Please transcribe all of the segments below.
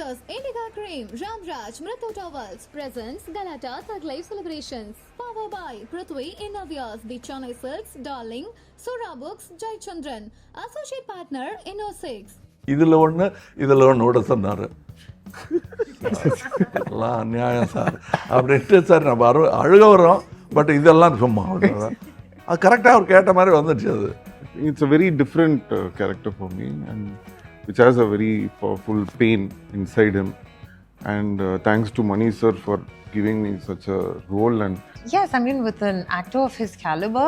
sponsors Indica Cream, Ramraj, Mrithu Towels, presents Galata Thug Life Celebrations. Powered by Prithvi Innovias, The Chennai Silks, Darling, Sura Books, Jai Chandran. Associate partner, Inno6. இதில் ஒன்று விட சொன்னார். எல்லாம் அநியாயம் sir அப்படின்ட்டு sir நம்ம அழுக வரோம். பட் இதெல்லாம் சும்மா அது கரெக்டாக அவர் கேட்ட மாதிரி வந்துடுச்சு. அது it's a very different character for me and which has a very powerful pain inside him, and thanks to Mani sir for giving me such a role. And yes, I mean, with an actor of his caliber,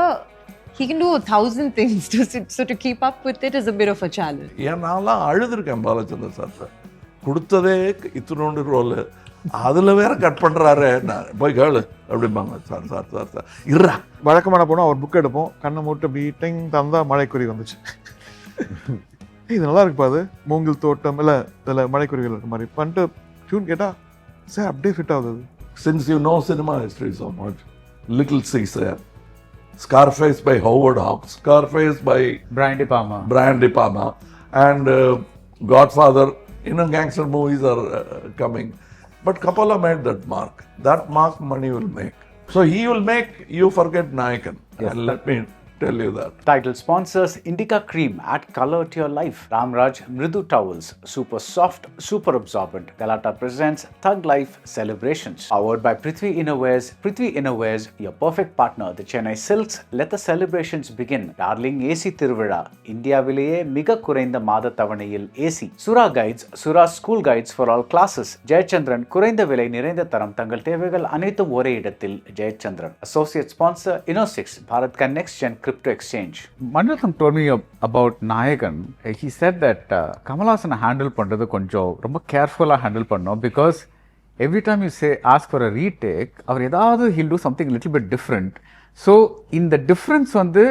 he can do 1,000 things. So to keep up with it is a bit of a challenge. நான்லாம் அழுதுருக்கேன் Balachander sir கொடுத்ததே இத்தினோண்டு role, அதில் வேற cut பண்ணுறாரு. நான் போய் கேளு அப்படிம்பாங்க. Sir sir sir sir இருறா. வழக்கமான போனால் அவர் புக் எடுப்போம், கண்ணை மூட்டை பீட்டிங் தந்தால் மழைக்குறி வந்துச்சு. இது நல்லா இருக்குப்பா, அது மூங்கில் தோட்டம் இல்லை இதில் மழைக்குறிகள் இருக்க மாதிரி பண்ணிட்டு டியூன் கேட்டால் சார் அப்படியே ஃபிட் ஆகுது. Since you know cinema history so much, Little Caesar, Scarface by Howard Hawks, Scarface by Brian De Palma, and Godfather, Gangster movies are coming. But Kapala made that mark. That mark Mani will make. So he will make you forget Nayakan. Yes. And let me tell you that. Title sponsors Indica Cream, add color to your life. Ramraj Mridu Towels, super soft, super absorbent. Galata presents Thug Life Celebrations. Powered by Prithvi Innovias. Prithvi Innovias, your perfect partner. The Chennai Silks, let the celebrations begin. Darling AC Tiruvizha, India விலேயே மிக குறைந்த மாத தவணையில் AC. Sura Guides, Sura School Guides for all classes. Jayachandran, குறைந்த விலை நிறைந்த தரம், தங்கள் தேவைகள் அனைத்தும் ஒரே இடத்தில். Jayachandran. Associate sponsor Inno6, Bharat Ka Next Gen Crypto Exchange. Maniratnam told me about Nayakan. He said that Kamal Haasan handle பண்றது கொஞ்சம் ரொம்ப கேர்ஃபுல்லாக ஹேண்டில் பண்ணோம். Because every time you say ask for a retake, அவர் ஏதாவது he'll do something little bit different. So இந்த difference வந்து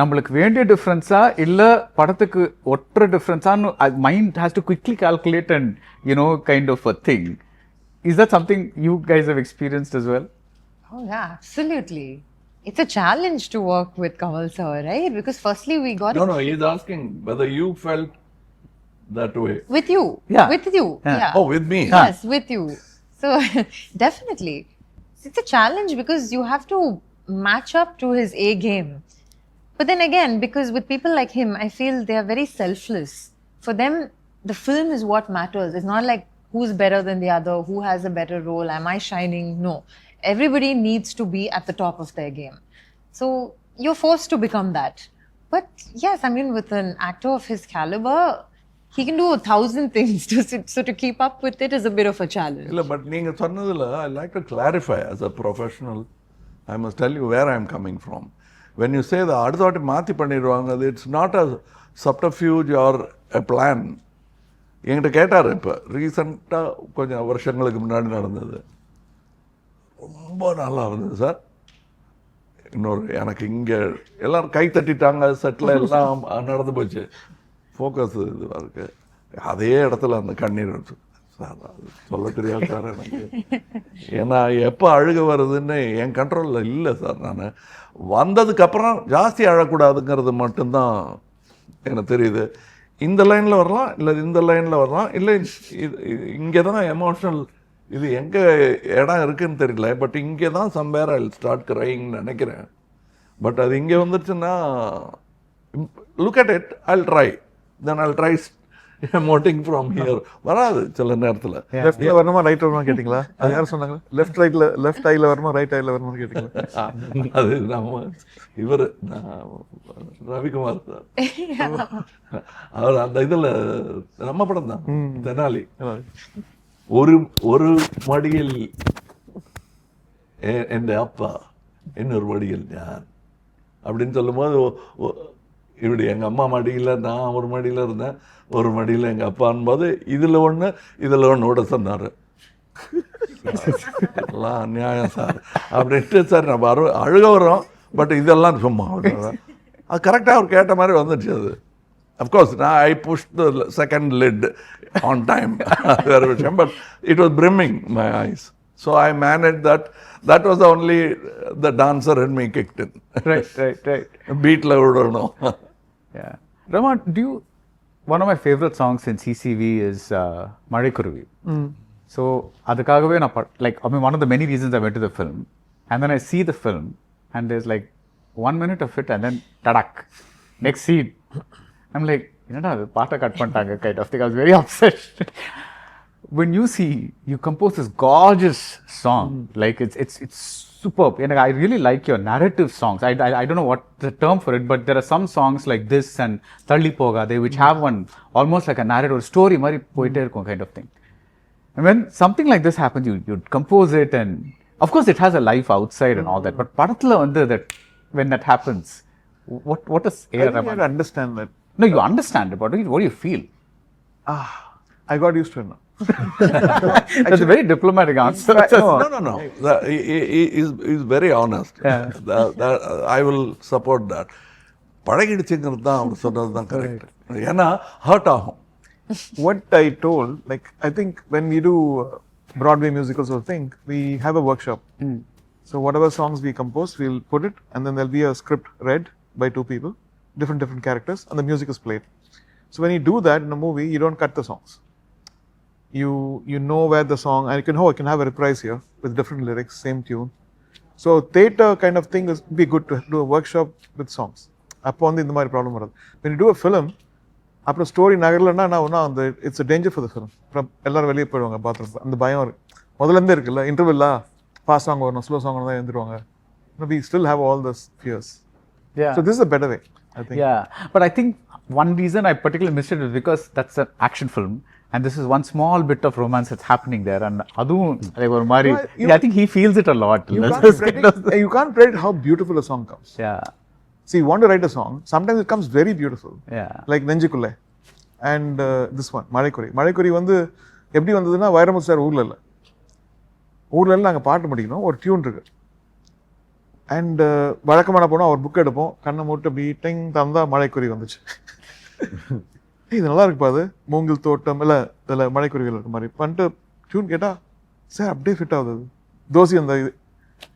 நம்மளுக்கு வேண்டிய டிஃப்ரென்ஸா இல்லை படத்துக்கு ஒற்ற டிஃப்ரென்ஸான்னு mind has to quickly calculate and kind of a thing. Is that something you guys have experienced as well? Oh yeah, absolutely. It's a challenge to work with Kamal sir, right? Because firstly we got No, he's asking whether you felt that way. with you. Yeah. With you. Yeah. Oh, with me. Yes, with you. So definitely. It's a challenge because you have to match up to his A game. But then again, because with people like him, I feel they are very selfless. For them, the film is what matters. It's not like who's better than the other, who has a better role, am I shining? No. Everybody needs to be at the top of their game. So you're forced to become that. But yes, I mean, with an actor of his caliber, he can do 1,000 things. So to keep up with it is a bit of a challenge. இல்லை, but நீங்கள் சொன்னதில் I like to clarify as a professional. I must tell you where I am coming from. When you say that அடுத்த வாட்டி மாற்றி பண்ணிடுவாங்க, it's not a subterfuge or a plan. என்கிட்ட கேட்டார், இப்போ ரீசெண்டாக கொஞ்சம் வருஷங்களுக்கு முன்னாடி நடந்தது, ரொம்ப நல்லா இருந்தது சார். இன்னொரு எனக்கு இங்கே எல்லோரும் கை தட்டிட்டாங்க, செட்டில் எல்லாம் நடந்து போச்சு, ஃபோக்கஸ் இதுவாக இருக்குது. அதே இடத்துல அந்த கண்ணீர் சார் அது சொல்ல தெரியாது சார் எனக்கு. ஏன்னா எப்போ அழுக வருதுன்னு என் கண்ட்ரோலில் இல்லை சார். நான் வந்ததுக்கப்புறம் ஜாஸ்தி அழக்கூடாதுங்கிறது மட்டும்தான் எனக்கு தெரியுது. இந்த லைனில் வரலாம், இல்லை இந்த லைனில் வரலாம், இல்லை இங்கே தான் எமோஷ்னல், இது எங்கே இடம் இருக்குதுன்னு தெரியல. பட் இங்கே தான் சம்வேர் ஐ ஸ்டார்ட் க்ரையிங்னு நினைக்கிறேன். பட் அது இங்கே வந்துருச்சுன்னா look at it, I try, then I try emoting from here. வராது சில நேரத்தில். லெஃப்ட்டில் வரணுமா ரைட் வரணுமா கேட்டிங்களா? அது யாரும் சொன்னாங்க? லெஃப்ட் ஐயில் வரணுமா ரைட் ஐயில் வரணும்னு கேட்டிங்களா? அது நம்ம இவர் ரவிக்குமார் சார், அவர் அந்த இதில் நம்ம படம் தான் தெனாலி. ஒரு மடியில் എൻ്റെ அப்பா, இன்னொரு மடியில் ஞான் அப்படின்னு சொல்லும்போது, இப்படி எங்கள் அம்மா மடியில் நான் ஒரு மடியில் இருந்தேன், ஒரு மடியில் எங்கள் அப்பான்போது இதில் ஒன்று விட சொன்னார். எல்லாம் அநியாயம் சார் அப்படின்ட்டு சார் நம்ம அழுக வரோம். பட் இதெல்லாம் சும்மா அது கரெக்டாக அவர் கேட்ட மாதிரி வந்துடுச்சு. அது of course I pushed the second lid on time, but it was brimming my eyes, so I managed that. That was only the dancer in me kicked in. Right. Beat la udano. Yeah. Rahman, one of my favorite songs in CCV is Malaikurvi. So adukagave na like I mean one of the many reasons I went to the film, and then I see the film and there's like 1 minute of it and then tadak next scene. I'm like, என்னடா அது பாட்டை cut பண்ணிட்டாங்க kind of thing. I was very upset. When you see you compose this gorgeous song, like it's superb. And I really like your narrative songs. I don't know what the term for it, but there are some songs like this and Thalli Pogade which have one almost like a narrative or story mari poite irukum kind of thing. And when something like this happens, you compose it, and of course it has a life outside and all that. But padathula vandu that when that happens, what does I think you have to understand that. No, you understand it, but what do you feel? I got used to it now. That's a very diplomatic answer. No. He's very honest. I will support that. பழகிடுச்சுங்கிறது தான் அவர் சொன்னது தான் correct. ஏன்னா hurt ஆகும். What I told, like, I think when we do Broadway musicals or thing, we have a workshop. So whatever songs we compose, we'll put it, and then there'll be a script read by two people, different characters, and the music is played. So when you do that in a movie, you don't cut the songs. You know where the song, and I can have a reprise here with different lyrics, same tune. So theatre kind of thing is be good to do a workshop with songs. அப்போ வந்து இந்த மாதிரி problem வராது. When you do a film, அப்புறம் story நகரலன்னா நான் ஒன்றா அந்த it's a danger for the film. அப்புறம் எல்லாரும் வெளியே போயிடுவாங்க பாத்ரூம். அந்த பயம் இருக்கு முதல்லேருந்தே இருக்குல்ல. இன்டர்வெல்லா ஃபாஸ்ட் சாங் வரணும், ஸ்லோ சாங் தான் எழுந்துருவாங்க. We still have all those fears. Yeah. So this is a better way, I think. Yeah, but I think one reason I particularly missed it is because that's an action film, and this is one small bit of romance that's happening there, and adum like or mari. I think he feels it a lot. You can't predict how beautiful a song comes. Yeah. See, you want to write a song, sometimes it comes very beautiful. Yeah. Like Nenjikulle. And this one, Malaikuri வந்து எப்படி வந்ததுன்னா Vairamuthu sir ஊரில் இல்லை நாங்கள் பாட்டு படிக்கணும், ஒரு tune இருக்கு. அண்ட் வழக்கமான போனோம், அவர் புக் எடுப்போம், கண்ணை மூட்டு பீட்டிங் தந்தா மழைக்குறி வந்துச்சு. இது நல்லா இருக்குப்பா, அது மூங்கில் தோட்டம் இல்லை இதில் மழைக்குறிகள் இருக்க மாதிரி பண்ணிட்டு டியூன் கேட்டால் சார் அப்படியே ஃபிட் ஆகுது. அது தோசி அந்த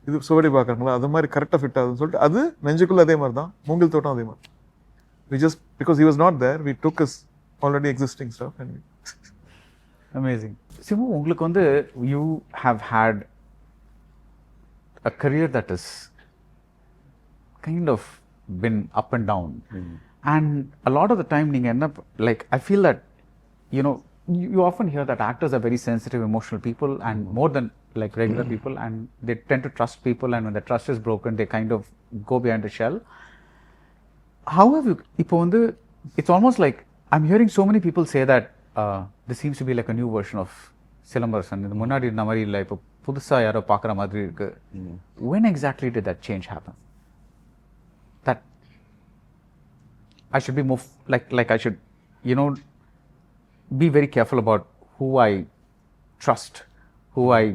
இது சுவடி பார்க்குறாங்களா அது மாதிரி கரெக்டாக ஃபிட் ஆகுதுன்னு சொல்லிட்டு அது நெஞ்சுக்குள்ளே அதே மாதிரி தான், மூங்கில் தோட்டம் அதே மாதிரி. We just, because he was not there, we took his already existing stuff and Amazing. Simu, உங்களுக்கு வந்து you have had a career that is kind of been up and down. And a lot of the time நீங்க என்ன like I feel that you often hear that actors are very sensitive, emotional people, and more than like regular people, and they tend to trust people, and when the trust is broken they kind of go behind the shell. How have you இப்போ வந்து it's almost like I'm hearing so many people say that this seems to be like a new version of Silamarasan. இது முன்னாடி இருந்த மாதிரி இல்லை, இப்போ புதுசா யாரோ பார்க்குற மாதிரி இருக்கு. When exactly did that change happen? That I should be more like I should be very careful about who I trust, who I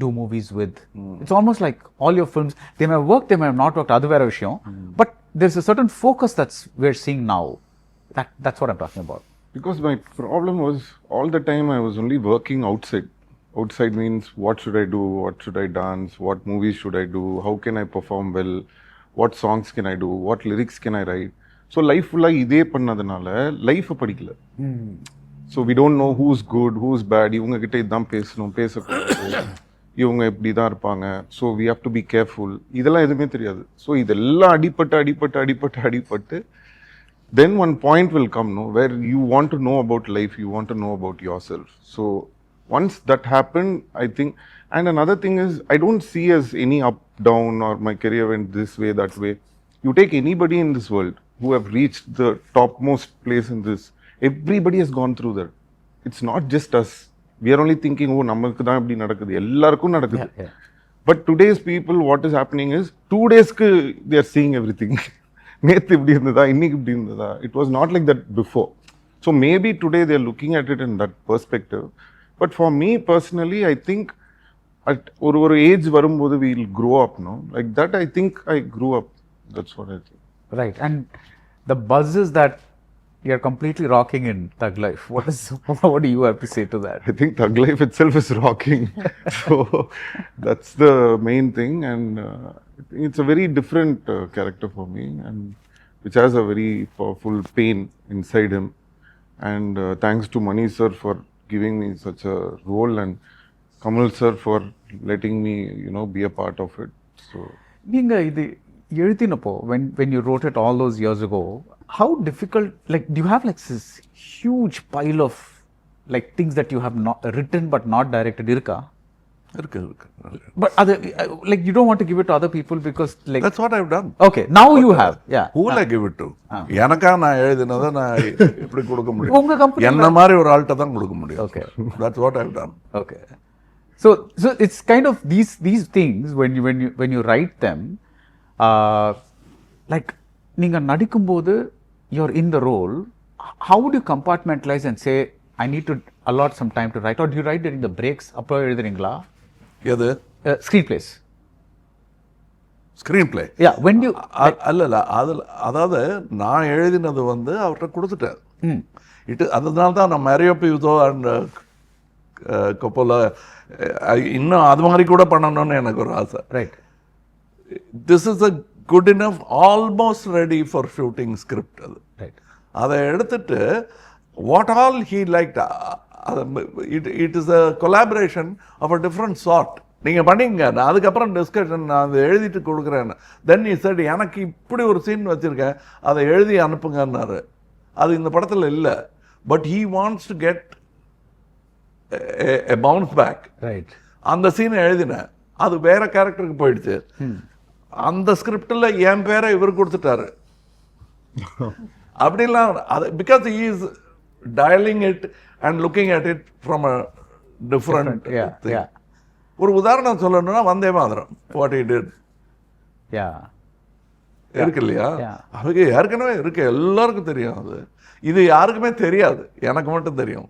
do movies with. It's almost like all your films, they may have worked, they may have not worked, adu vera vishayam, but there's a certain focus that's we're seeing now. That's what I'm talking about. Because my problem was all the time I was only working outside. Outside means what should I do, what should I dance, what movies should I do, how can I perform well, what songs can I do, what lyrics can I write. So life fulla idhe pannadanaala life padikala. So we don't know who's good, who's bad. இவங்க கிட்ட இதான் பேசணும், பேசக்கூடாது, இவங்க இப்படி தான் இருப்பாங்க, so we have to be careful. இதெல்லாம் எதுவுமே தெரியாது. ஸோ இதெல்லாம் அடிபட்டு then one point will come, no, where you want to know about life, you want to know about yourself. So once that happened, I think, and another thing is, I don't see as any up, down, or my career went this way, that way. You take anybody in this world who have reached the topmost place in this, everybody has gone through that. It's not just us. We are only thinking, oh, namakku dhaan ipdi nadakudhu, ellarkum nadakudhu. But today's people, what is happening is 2 days ku they are seeing everything. நேத்து இப்படி இருந்ததா, இன்னைக்கு இப்படி இருந்ததா. It was not like that before. So maybe today they are looking at it in that perspective. But for me personally, I think at ஒரு age வரும்போது we will grow up, no? Like that, I think I grew up. That's what I think. Right. And the buzz is that you're completely rocking in Thug Life. What do you have to say to that? I think Thug Life itself is rocking. So that's the main thing, and it's a very different character for me, and which has a very powerful pain inside him. And thanks to Mani sir for giving me such a role, and Kamal sir for letting me, be a part of it. So நீங்கள் இது எழுதினப்போ when you wrote it all those years ago, how difficult, like, do you have like this huge pile of like things that you have not written but not directed இருக்கா? இருக்கு. But other, like, you don't want to give it to other people because, like, That's what I've done. okay, now you have, yeah. Who will I give it to? எனக்கா நான் எழுதினதை நான் எப்படி கொடுக்க முடியும்? உங்க company என்ன மாதிரி ஒரு ஆள்கிட்ட தான் கொடுக்க முடியும். Okay. That's what I've done. Okay. So it's kind of these things when you write them, like, நீங்க நடிக்கும்போது you're in the role, how would you compartmentalize and say I need to allot some time to write, or do you write during the breaks? அப்போ எழுதுறீங்களா? எது? Screenplays. Screenplay. Yeah, when you அல்ல அதாவது நான் எழுதினது வந்து அவர்கிட்ட கொடுத்துட்டேன். அதனால தான் நான் மேரியோபியூதோ அண்ட் கப்போல இன்னும் அது மாதிரி கூட பண்ணணும்னு எனக்கு ஒரு ஆசை. Right. This is a good enough, almost ready for shooting script அது. Right. அதை எடுத்துட்டு what all he liked, it is a collaboration of a different sort. நீங்கள் பண்ணிங்க, நான் அதுக்கப்புறம் டிஸ்கஷன் நான் அதை எழுதிட்டு கொடுக்குறேன். தென் he said எனக்கு இப்படி ஒரு சீன் வச்சுருக்கேன், அதை எழுதி அனுப்புங்கன்னாரு. அது இந்த படத்தில் இல்லை. But he wants to get a bounce back. Right. அந்த சீனை எழுதினேன், அது வேற கேரக்டருக்கு போயிடுச்சு. அந்த ஸ்கிரிப்டில் என் பேரை இவர் கொடுத்துட்டாரு. அப்படிலாம் அது because he is dialing it and looking at it from a different thing. Yeah. ஒரு உதாரணம் சொல்லணும்னா Vande Mataram what he did. Yeah. இருக்கு இல்லையா? Yeah. அவங்க ஏற்கனவே இருக்கு, எல்லாருக்கும் தெரியும். அது இது யாருக்குமே தெரியாது, எனக்கு மட்டும் தெரியும்.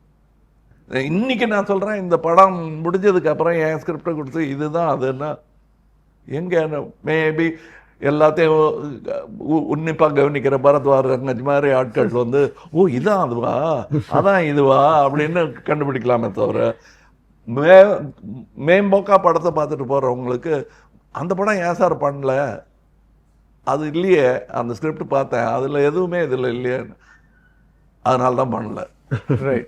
இன்னைக்கு நான் சொல்றேன், இந்த படம் முடிஞ்சதுக்கு அப்புறம் என் ஸ்கிரிப்டை கொடுத்து இதுதான் அதுன்னா எங்க மேபி எல்லாத்தையும் உன்னிப்பாக கவனிக்கிற பரத்வாஜ், ரங்கன் மாதிரி ஆட்கள் வந்து ஓ இதான் அதுவா அதான் இதுவா அப்படின்னு கண்டுபிடிக்கலாமே தவிர மேம்போக்கா படத்தை பார்த்துட்டு போகிறவங்களுக்கு அந்த படம் ஏன் சார் பண்ணல, அது இல்லையே, அந்த ஸ்கிரிப்ட் பார்த்தேன் அதில் எதுவுமே இதில் இல்லையே, அதனால தான் பண்ணல. Right.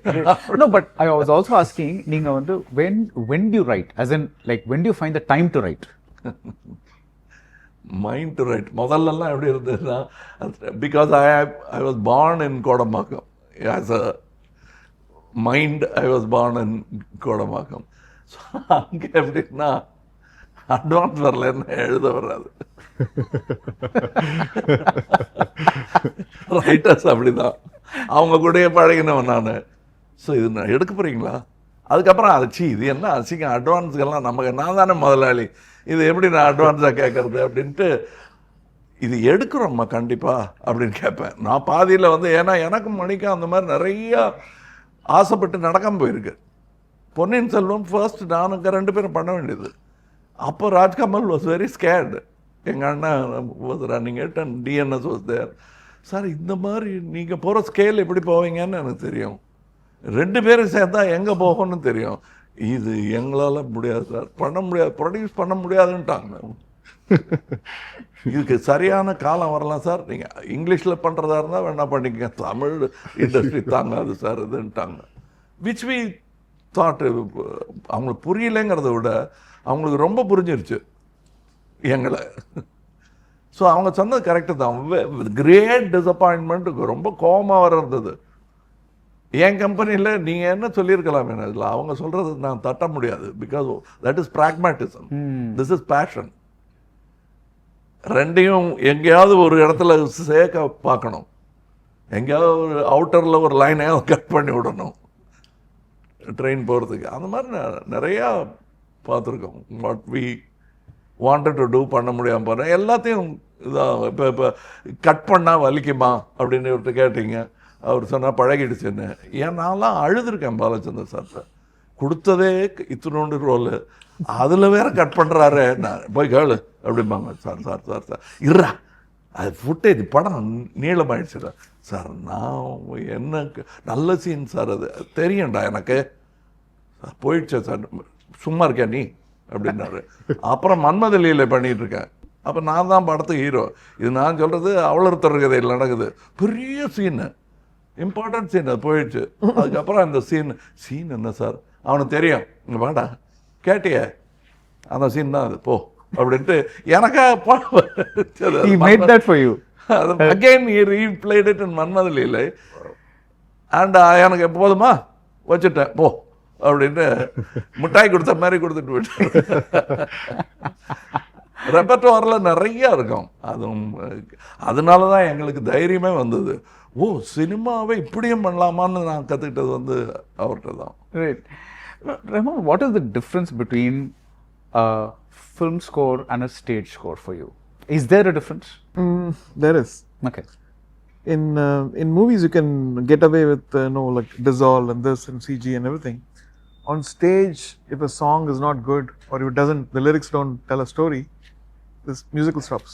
No, but I was also asking, நீங்க வந்து when do you write, as in like when do you find the time to write? Mind to right முதல்லலாம் எப்படி இருந்ததுன்னா, because I was born in Kodambakkam. As a mind I was born in Kodambakkam. So அங்கே எப்படின்னா advance வரலன்னு எழுத வராது. Writers அப்படிதான், அவங்க கூடயே பழகினவன் நான். ஸோ இது நான் எடுக்க போகிறீங்களா, அதுக்கப்புறம் அரைச்சி இது என்ன அசிங்க அட்வான்ஸுக்கெல்லாம் நமக்கு நான் தானே முதலாளி, இது எப்படி நான் அட்வான்ஸாக கேட்குறது அப்படின்ட்டு, இது எடுக்கிறோம்மா கண்டிப்பாக அப்படின்னு கேட்பேன் நான் பாதியில் வந்து. ஏன்னா எனக்கும் மணிக்கும் அந்த மாதிரி நிறையா ஆசைப்பட்டு நடக்காமல் போயிருக்கு. பொன்னியின் செல்வம் ஃபர்ஸ்ட் நானுக்கு 2 பேரும் பண்ண வேண்டியது. அப்போ ராஜ்கமல் வாஸ் வெரி ஸ்கேர்டு. எங்கள் அண்ணன் was running it and TNS was there. Sir இந்த மாதிரி நீங்கள் போகிற ஸ்கேல் எப்படி போவீங்கன்னு எனக்கு தெரியும், 2 பேரும் சேர்ந்தா எங்கே போகணும்னு தெரியும், இது எங்களால் முடியாது சார், பண்ண முடியாது, ப்ரொடியூஸ் பண்ண முடியாதுன்ட்டாங்க. இதுக்கு சரியான காலம் வரலாம் சார், நீங்கள் இங்கிலீஷில் பண்ணுறதா இருந்தால் வேணா பண்ணிக்கங்க, தமிழ் இண்டஸ்ட்ரி தாங்காது சார் இதுன்ட்டாங்க. விச் வி தாட் அவங்களுக்கு புரியலைங்கிறத விட அவங்களுக்கு ரொம்ப புரிஞ்சிருச்சு எங்களை. ஸோ அவங்க சொன்னது கரெக்டு தான். கிரேட் டிசப்பாயின்மெண்ட்டுக்கு ரொம்ப கோபமாக வர இருந்தது. என் கம்பெனியில் நீங்கள் என்ன சொல்லியிருக்கலாம் என்ன, இதில் அவங்க சொல்கிறது நான் தட்ட முடியாது. Because that is pragmatism, this is passion. ரெண்டையும் எங்கேயாவது ஒரு இடத்துல சேர்க்க பார்க்கணும், எங்கேயாவது ஒரு அவுட்டரில் ஒரு லைனையாவது கட் பண்ணி விடணும் ட்ரெயின் போகிறதுக்கு. அந்த மாதிரி நிறையா பார்த்துருக்கோம். What we wanted to do பண்ண முடியாமல் போகிறேன் எல்லாத்தையும். இதான் இப்போ கட் பண்ணால் வலிக்குமா அப்படின்னு இவர்கிட்ட கேட்டீங்க, அவர் சொன்னால் பழகிடுச்சுன்னு. ஏன் நான்லாம் அழுதுருக்கேன் பாலச்சந்தர் சார்கிட்ட, கொடுத்ததே இத்தினோண்டு ரோலு, அதில் வேற கட் பண்ணுறாரு, நான் போய் கேளு அப்படிம்பாங்க. சார் சார் சார் சார் இருறா, அது ஃபுட்டேஜ் படம் நீளமாயிடுச்சுடா சார், நான் என்ன நல்ல சீன் சார், அது தெரியும்டா எனக்கு, போயிடுச்சே சார், சும்மா இருக்கியா நீ அப்படின்னாரு. அப்புறம் மன்மதலியில் பண்ணிகிட்டு இருக்கேன், அப்போ நான் தான் படத்துக்கு ஹீரோ. இது நான் சொல்கிறது அவளர் தொடர்கதையில் நடக்குது, பெரிய சீனு, இம்பார்ட்டன்ட் சீன் அது போயிடுச்சு. அதுக்கப்புறம் அந்த சீன் என்ன சார் அவனுக்கு தெரியும், இங்கே வாடா கேட்டிய அந்த சீன் தான் அது போ அப்படின்ட்டு எனக்கா He made that for you. Again he replayed it in Manmatha Leelai. And எனக்கு எப்போதுமா வச்சுட்டேன் போ அப்படின்ட்டு மிட்டாய் கொடுத்த மாதிரி கொடுத்துட்டு போயிட்டு. ரெப்பர்டோரில் நிறைய இருக்கும். அதுவும் அதனால தான் எங்களுக்கு தைரியமே வந்தது. ஓ சினிமாவை இப்படியும் பண்ணலாமான்னு நான் கற்றுக்கிட்டது வந்து அவர்கிட்ட தான். Right. Rahman, what is the difference between a film score and a stage score for you? Is there a difference? There is. Okay. In movies you can get away with like dissolve and this and CG and everything. On stage, if a song is not good or if it doesn't, the lyrics don't tell a story, this musical stops.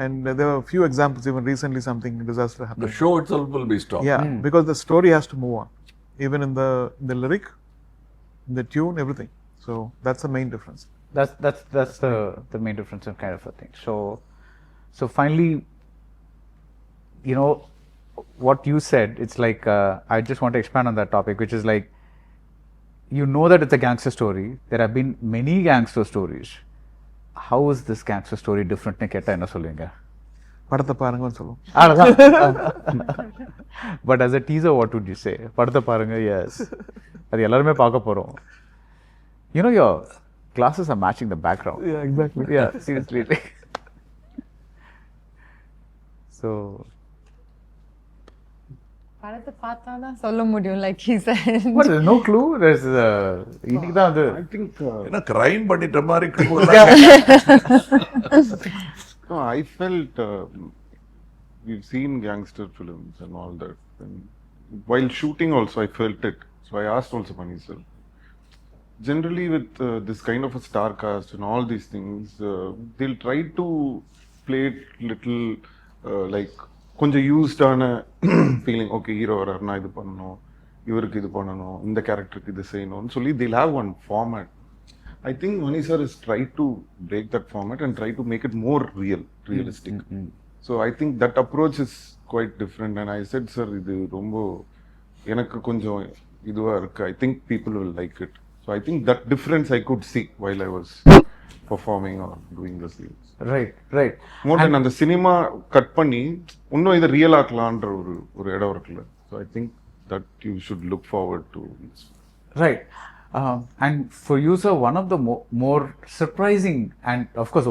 And there are a few examples. Even recently, something disaster happened. The show itself will be stopped. Yeah, because the story has to move on, even in the lyric, in the tune, everything. So that's the main difference. That's the main difference in kind of a thing. So finally, you know, what you said, it's like I just want to expand on that topic, which is like, you know that it's a gangster story. There have been many gangster stories. How is this gangster story different? னு கேட்டா என்ன சொல்லுவீங்க? படத்தை பாருங்கன்னு சொல்லுவோம். But as a teaser, what would you say? படத்தை பாருங்க. Yes. அது எல்லாருமே பார்க்க போறோம். You know, your glasses are matching the background. Yeah, exactly. Yeah, seriously. So படத்தை பார்த்தா தான் சொல்ல முடியும், like he said. what, there's no clue? There's இன்னைக்கு தான் அது I think ஏன்னா கிரைம் பண்ணிட்ட மாதிரி no, I felt we've seen gangster films and all that, and while shooting also I felt it. So I asked also Mani sir, generally with this kind of a star cast and all these things, they'll try to play it little like கொஞ்சம் யூஸ்டான feeling. Okay hero வர்றாருனா இது பண்ணணும், இவருக்கு இது பண்ணணும், இந்த கேரக்டருக்கு இது செய்யணும்னு சொல்லி they'll have one format. I think Mani sir is try to break that format and try to make it more realistic. So I think that approach is quite different, and I said sir இது ரொம்ப எனக்கு கொஞ்சம் இதுவா இருக்கு. I think people will like it. So I think that difference I could see while I was performing or doing the scenes. right. More than அந்த cinema cut பண்ணி இன்னும் இதை ரியல் ஆக்கலான்ற ஒரு இடம் இருக்குல்ல. So I think that you should look forward to this. Right. And for you, sir, one of the more surprising, and of course,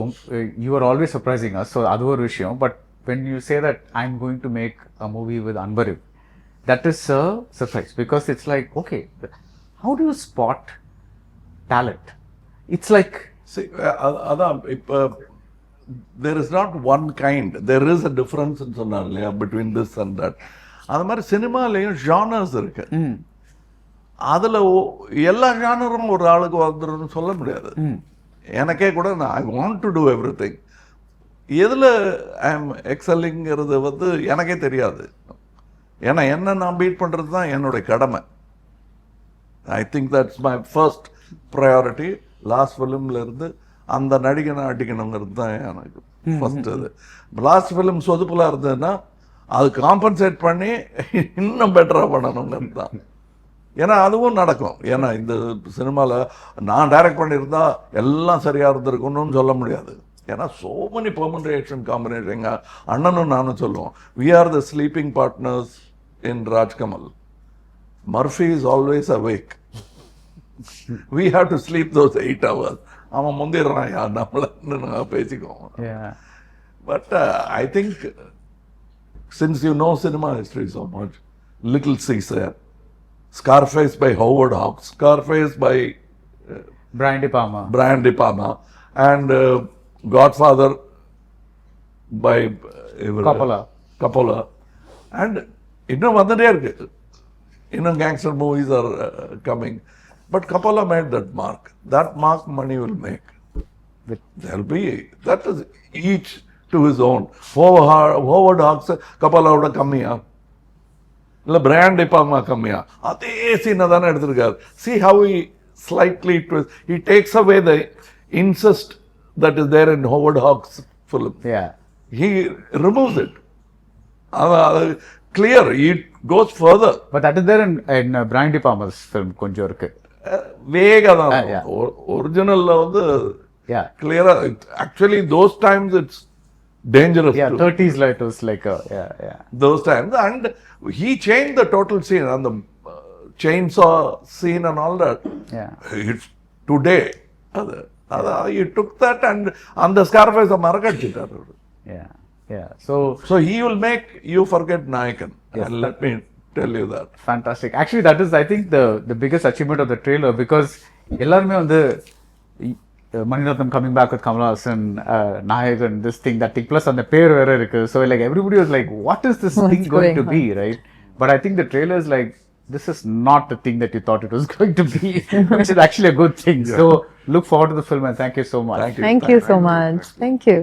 you are always surprising us, so adu or vishayam, but when you say that I'm going to make a movie with Anbariv, that is a surprise, because it's like, okay, how do you spot talent? It's like, see, அதான் இப்போ there is not one kind, there is a difference in சொன்னார் இல்லையா between this and that. அது மாதிரி சினிமாலேயும் genres இருக்கு. அதில் எல்லா ஜானரும் ஒரு ஆளுக்கு வந்துடும் சொல்ல முடியாது. எனக்கே கூட ஐ வாண்ட் டு டூ எவ்ரி திங். எதில் ஐ எம் எக்ஸலிங்கிறது வந்து எனக்கே தெரியாது. ஏன்னா என்ன நான் பீட் பண்ணுறது தான் என்னுடைய கடமை. I think that's my first priority. Last ஃபிலிமில் இருந்து அந்த நடிகனை அடிக்கணுங்கிறது தான் எனக்கு ஃபர்ஸ்ட். அது லாஸ்ட் ஃபிலிம் சொதுப்புலாக இருந்ததுன்னா அது காம்பன்சேட் பண்ணி இன்னும் பெட்டராக பண்ணணுங்கிறது தான். ஏன்னா அதுவும் நடக்கும். ஏன்னா இந்த சினிமாவில் நான் டைரக்ட் பண்ணியிருந்தா எல்லாம் சரியாக இருந்திருக்கணும்னு சொல்ல முடியாது. ஏன்னா so many permutation combination. எங்கள் அண்ணனும் நானும் சொல்லுவோம், we are the sleeping partners in Rajkamal. Murphy is always awake. We have to sleep those 8 hours. அவன் முந்திடுறான் யார் நம்மளன்னு நாங்கள் பேசிக்குவோம். But I think since you know cinema history so much, Little Caesar, Scarface by Howard Hawks, Scarface by Brian De Palma, and Godfather by Coppola, and இன்னும் வந்துட்டே இருக்கு. இன்னும் gangster movies are coming, but Coppola made that mark. That mark money will make. There'll be, that is each to his own. Howard Hawks Coppolaவோட கம்மியா இல்லை brand டிபாமா கம்மியா? அதே சீனை தானே எடுத்திருக்காரு. See how he slightly twist. He takes away the incest that is there in Howard Hawks film. yeah, He removes it. clear, it goes further. But that is there in Brian De Palma's film கொஞ்சம் இருக்கு. வேகா தான் yeah. ஒரிஜினல்ல வந்து Yeah. clear. Actually, those times it's dangerous. Yeah, too. 30s it was like yeah. Those times, and he changed the total scene and the chainsaw scene and all that. Yeah. It's today. He took that and on the Scarface marakadittaru. Yeah. So he will make you forget Nayakan. Yes, And let me tell you that. Fantastic. Actually, that is, I think, the biggest achievement of the trailer, because எல்லாருமே வந்து maniratnam coming back with Kamal Haasan, Nayakan, this thing, that thing, plus on the pair வேற இருக்கு. So like everybody was like, what is this thing going to be, right? But I think the trailer is like, this is not the thing that you thought it was going to be, which is actually a good thing. So look forward to the film, and thank you so much. Thank you so much. Thank you.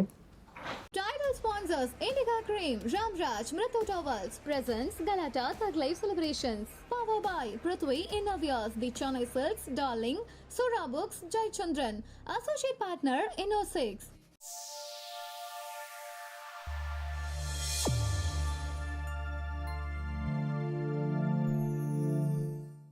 Title sponsors Indica Cream, Ramraj, Mritu Towels, presents Galata Thug Life Celebrations. Powered by Prithvi Innovias, The Chennai Silks, Darling, Sura Books, Jai Chandran. Associate partner, Inno6.